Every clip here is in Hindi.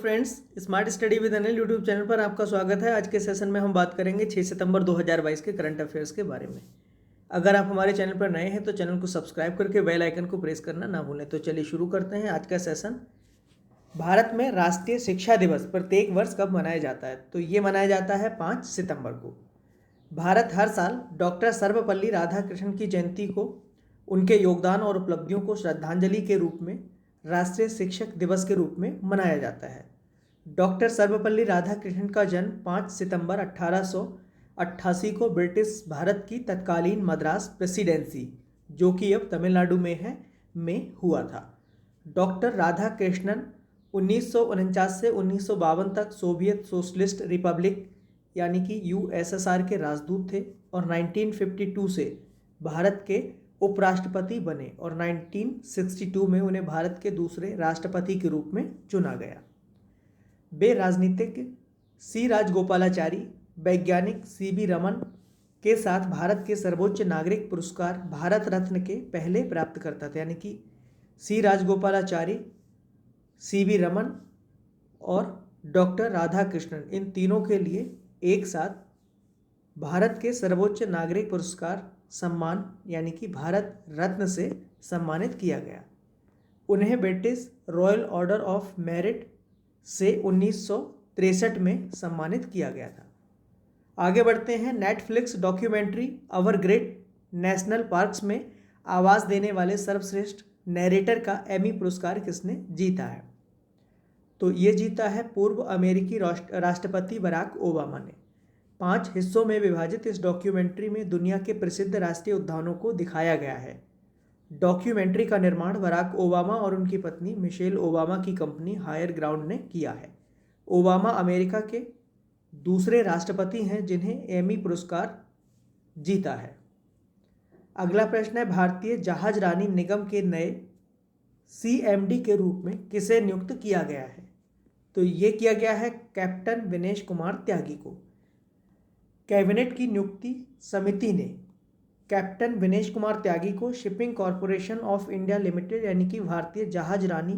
Friends, smart study with Anil YouTube channel पर आपका स्वागत है। आज के सेशन में हम बात करेंगे 6 सितंबर 2022 के करंट अफेयर्स के बारे में। अगर आप हमारे चैनल पर नए हैं तो चैनल को सब्सक्राइब करके बेल आइकन को प्रेस करना ना भूलें। तो चलिए शुरू करते हैं आज का सेशन। भारत में राष्ट्रीय शिक्षा दिवस प्रत्येक वर्ष कब मनाया जाता है? तो ये मनाया जाता है 5 सितंबर को। भारत हर साल डॉक्टर सर्वपल्ली राधाकृष्णन की जयंती को उनके योगदान और उपलब्धियों को श्रद्धांजलि के रूप में राष्ट्रीय शिक्षक दिवस के रूप में मनाया जाता है। डॉक्टर सर्वपल्ली राधाकृष्णन का जन्म 5 सितंबर 1888 को ब्रिटिश भारत की तत्कालीन मद्रास प्रेसिडेंसी, जो कि अब तमिलनाडु में है, में हुआ था। डॉक्टर राधाकृष्णन 1949 से 1952 तक सोवियत सोशलिस्ट रिपब्लिक यानी कि यूएसएसआर के राजदूत थे और 1952 से भारत के उपराष्ट्रपति बने और 1962 में उन्हें भारत के दूसरे राष्ट्रपति के रूप में चुना गया। वे राजनीतिज्ञ सी राजगोपालाचारी, वैज्ञानिक सीवी रमन के साथ भारत के सर्वोच्च नागरिक पुरस्कार भारत रत्न के पहले प्राप्तकर्ता थे। यानी कि सी राजगोपालाचारी, सीवी रमन और डॉक्टर राधाकृष्णन, इन तीनों के लिए एक साथ भारत के सर्वोच्च नागरिक पुरस्कार सम्मान यानी कि भारत रत्न से सम्मानित किया गया। उन्हें British royal order of merit से 1963 में सम्मानित किया गया था। आगे बढ़ते हैं। नेटफ्लिक्स डॉक्यूमेंट्री अवर ग्रेट नेशनल पार्क्स में आवाज़ देने वाले सर्वश्रेष्ठ नैरेटर का एमी पुरस्कार किसने जीता है? तो ये जीता है पूर्व अमेरिकी राष्ट्रपति बराक ओबामा ने। 5 हिस्सों में विभाजित इस डॉक्यूमेंट्री में दुनिया के प्रसिद्ध राष्ट्रीय उद्यानों को दिखाया गया है। डॉक्यूमेंट्री का निर्माण बराक ओबामा और उनकी पत्नी मिशेल ओबामा की कंपनी हायर ग्राउंड ने किया है। ओबामा अमेरिका के दूसरे राष्ट्रपति हैं जिन्हें एमी पुरस्कार जीता है। अगला प्रश्न है, भारतीय जहाज रानी निगम के नए सीएमडी के रूप में किसे नियुक्त किया गया है? तो ये किया गया है कैप्टन विनेश कुमार त्यागी को। कैबिनेट की नियुक्ति समिति ने कैप्टन विनेश कुमार त्यागी को shipping corporation of India limited यानी कि भारतीय जहाज रानी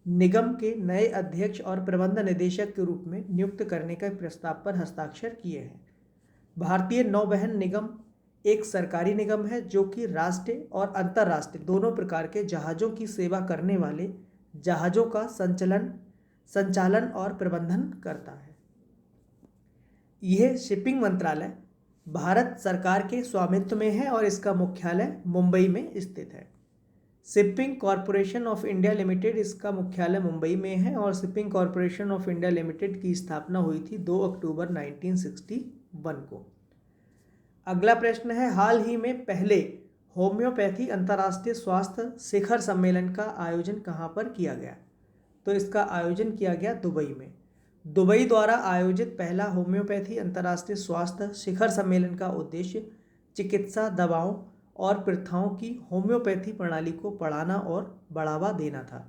निगम के नए अध्यक्ष और प्रबंध निदेशक के रूप में नियुक्त करने के प्रस्ताव पर हस्ताक्षर किए हैं। भारतीय नौवहन निगम एक सरकारी निगम है जो कि राष्ट्रीय और अंतर्राष्ट्रीय दोनों प्रकार के जहाज़ों की सेवा करने वाले जहाज़ों का संचालन और प्रबंधन करता है। यह शिपिंग मंत्रालय भारत सरकार के स्वामित्व में है और इसका मुख्यालय मुंबई में स्थित है। Shipping corporation of India limited, इसका मुख्यालय मुंबई में है और shipping corporation of India limited की स्थापना हुई थी 2 अक्टूबर 1961 को। अगला प्रश्न है, हाल ही में पहले होम्योपैथी अंतर्राष्ट्रीय स्वास्थ्य शिखर सम्मेलन का आयोजन कहाँ पर किया गया? तो इसका आयोजन किया गया दुबई में। दुबई द्वारा आयोजित पहला होम्योपैथी अंतर्राष्ट्रीय स्वास्थ्य शिखर सम्मेलन का उद्देश्य चिकित्सा दवाओं और प्रथाओं की होम्योपैथी प्रणाली को बढ़ाना और बढ़ावा देना था।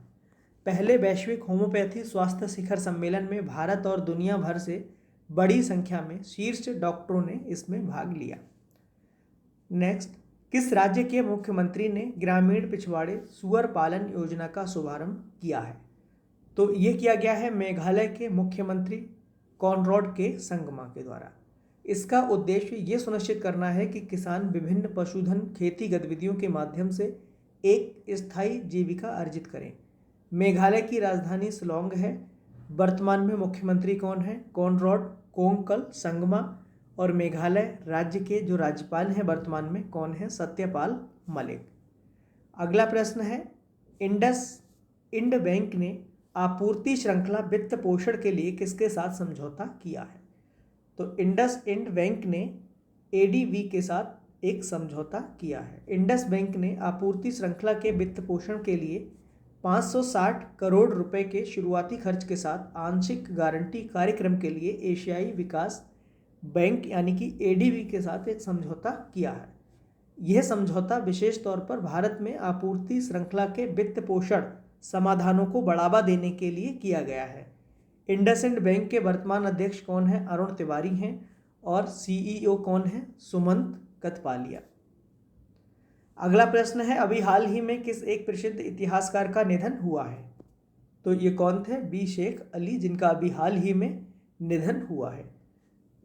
पहले वैश्विक होम्योपैथी स्वास्थ्य शिखर सम्मेलन में भारत और दुनिया भर से बड़ी संख्या में शीर्ष डॉक्टरों ने इसमें भाग लिया। नेक्स्ट, किस राज्य के मुख्यमंत्री ने ग्रामीण पिछवाड़े सुअर पालन योजना का शुभारंभ किया है? तो ये किया गया है मेघालय के मुख्यमंत्री कॉनरैड के संगमा के द्वारा। इसका उद्देश्य ये सुनिश्चित करना है कि किसान विभिन्न पशुधन खेती गतिविधियों के माध्यम से एक स्थायी जीविका अर्जित करें। मेघालय की राजधानी शिलांग है। वर्तमान में मुख्यमंत्री कौन है? कॉनरैड कोंगकल संगमा। और मेघालय राज्य के जो राज्यपाल हैं वर्तमान में कौन है? सत्यपाल मलिक। अगला प्रश्न है, इंड बैंक ने आपूर्ति श्रृंखला वित्त पोषण के लिए किसके साथ समझौता किया है? तो इंडस इंड बैंक ने एडीबी के साथ एक समझौता किया है। इंडस बैंक ने आपूर्ति श्रृंखला के वित्त पोषण के लिए 560 करोड़ रुपए के शुरुआती खर्च के साथ आंशिक गारंटी कार्यक्रम के लिए एशियाई विकास बैंक यानी कि एडीबी के साथ एक समझौता किया है। यह समझौता विशेष तौर पर भारत में आपूर्ति श्रृंखला के वित्त पोषण समाधानों को बढ़ावा देने के लिए किया गया है। इंडसइंड बैंक के वर्तमान अध्यक्ष कौन है? अरुण तिवारी हैं। और सीईओ कौन है? सुमंत कथपालिया। अगला प्रश्न है, अभी हाल ही में किस एक प्रसिद्ध इतिहासकार का निधन हुआ है? तो ये कौन थे? बी शेख अली, जिनका अभी हाल ही में निधन हुआ है।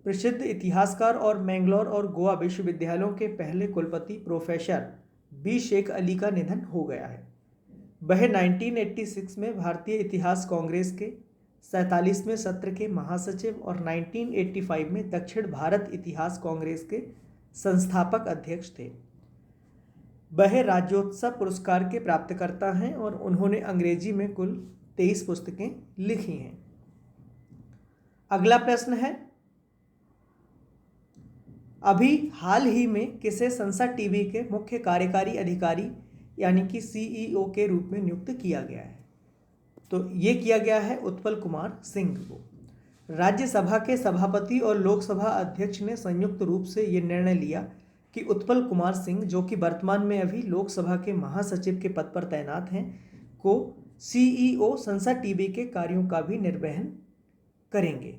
प्रसिद्ध इतिहासकार और मैंगलोर और गोवा विश्वविद्यालयों के पहले कुलपति प्रोफेसर बी शेख अली का निधन हो गया है। वह 1986 में भारतीय इतिहास कांग्रेस के 47वें सत्र के महासचिव और 1985 में दक्षिण भारत इतिहास कांग्रेस के संस्थापक अध्यक्ष थे। वह राज्योत्सव पुरस्कार के प्राप्तकर्ता हैं और उन्होंने अंग्रेजी में कुल 23 पुस्तकें लिखी हैं। अगला प्रश्न है, अभी हाल ही में किसे संसद टीवी के मुख्य कार्यकारी अधिकारी यानी कि सीईओ के रूप में नियुक्त किया गया है? तो ये किया गया है उत्पल कुमार सिंह को। राज्यसभा के सभापति और लोकसभा अध्यक्ष ने संयुक्त रूप से ये निर्णय लिया कि उत्पल कुमार सिंह, जो कि वर्तमान में अभी लोकसभा के महासचिव के पद पर तैनात हैं, को सीईओ संसद टीवी के कार्यों का भी निर्वहन करेंगे।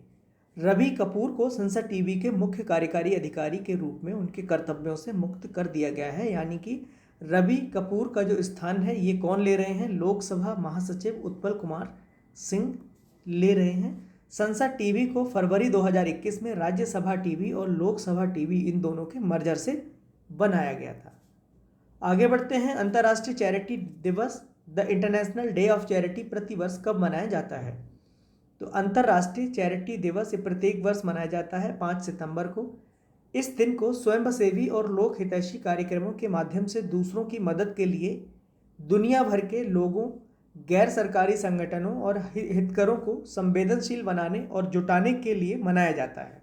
रवि कपूर को संसद टीवी के मुख्य कार्यकारी अधिकारी के रूप में उनके कर्तव्यों से मुक्त कर दिया गया है, यानी कि रवि कपूर का जो स्थान है ये कौन ले रहे हैं? लोकसभा महासचिव उत्पल कुमार सिंह ले रहे हैं। संसद टीवी को फरवरी 2021 में राज्यसभा टीवी और लोकसभा टीवी इन दोनों के मर्जर से बनाया गया था। आगे बढ़ते हैं। अंतर्राष्ट्रीय चैरिटी दिवस, the international day of charity, प्रतिवर्ष कब मनाया जाता है? तो अंतर्राष्ट्रीय चैरिटी दिवस ये प्रत्येक वर्ष मनाया जाता है 5 सितंबर को। इस दिन को स्वयंसेवी और लोक हितैषी कार्यक्रमों के माध्यम से दूसरों की मदद के लिए दुनिया भर के लोगों, गैर सरकारी संगठनों और हितकरों को संवेदनशील बनाने और जुटाने के लिए मनाया जाता है।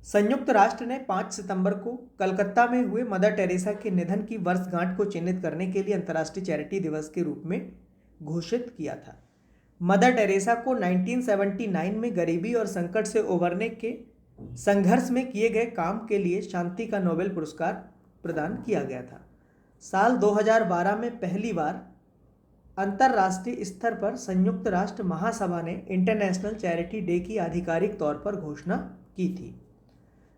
संयुक्त राष्ट्र ने 5 सितंबर को कलकत्ता में हुए मदर टेरेसा के निधन की वर्षगांठ को चिन्हित करने के लिए अंतर्राष्ट्रीय चैरिटी दिवस के रूप में घोषित किया था। मदर टेरेसा को 1979 में गरीबी और संकट से उबरने के संघर्ष में किए गए काम के लिए शांति का नोबेल पुरस्कार प्रदान किया गया था। साल 2012 में पहली बार अंतर्राष्ट्रीय स्तर पर संयुक्त राष्ट्र महासभा ने इंटरनेशनल चैरिटी डे की आधिकारिक तौर पर घोषणा की थी।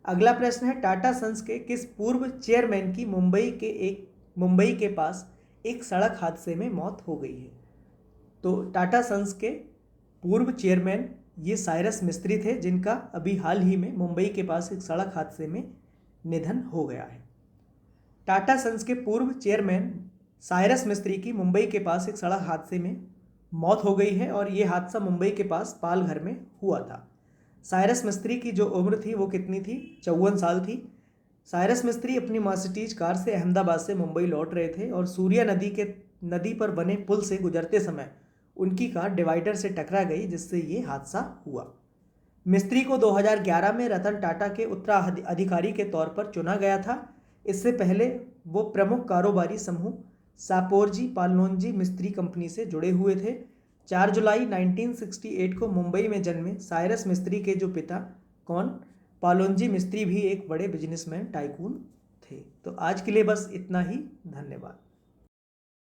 अगला प्रश्न है, टाटा सन्स के किस पूर्व चेयरमैन की मुंबई के पास एक सड़क हादसे में मौत हो गई है? तो टाटा सन्स के पूर्व चेयरमैन ये साइरस मिस्त्री थे, जिनका अभी हाल ही में मुंबई के पास एक सड़क हादसे में निधन हो गया है। टाटा सन्स के पूर्व चेयरमैन साइरस मिस्त्री की मुंबई के पास एक सड़क हादसे में मौत हो गई है और ये हादसा मुंबई के पास पालघर में हुआ था। साइरस मिस्त्री की जो उम्र थी वो कितनी थी? 54 साल थी। साइरस मिस्त्री अपनी मर्सिडीज कार से अहमदाबाद से मुंबई लौट रहे थे और सूर्या नदी पर बने पुल से गुजरते समय उनकी कार डिवाइडर से टकरा गई, जिससे ये हादसा हुआ। मिस्त्री को 2011 में रतन टाटा के उत्तराधिकारी के तौर पर चुना गया था। इससे पहले वो प्रमुख कारोबारी समूह सापोरजी पालनोंजी मिस्त्री कंपनी से जुड़े हुए थे। 4 जुलाई 1968 को मुंबई में जन्मे साइरस मिस्त्री के जो पिता पालोंजी मिस्त्री भी एक बड़े बिजनेसमैन टाइकून थे। तो आज के लिए बस इतना ही। धन्यवाद।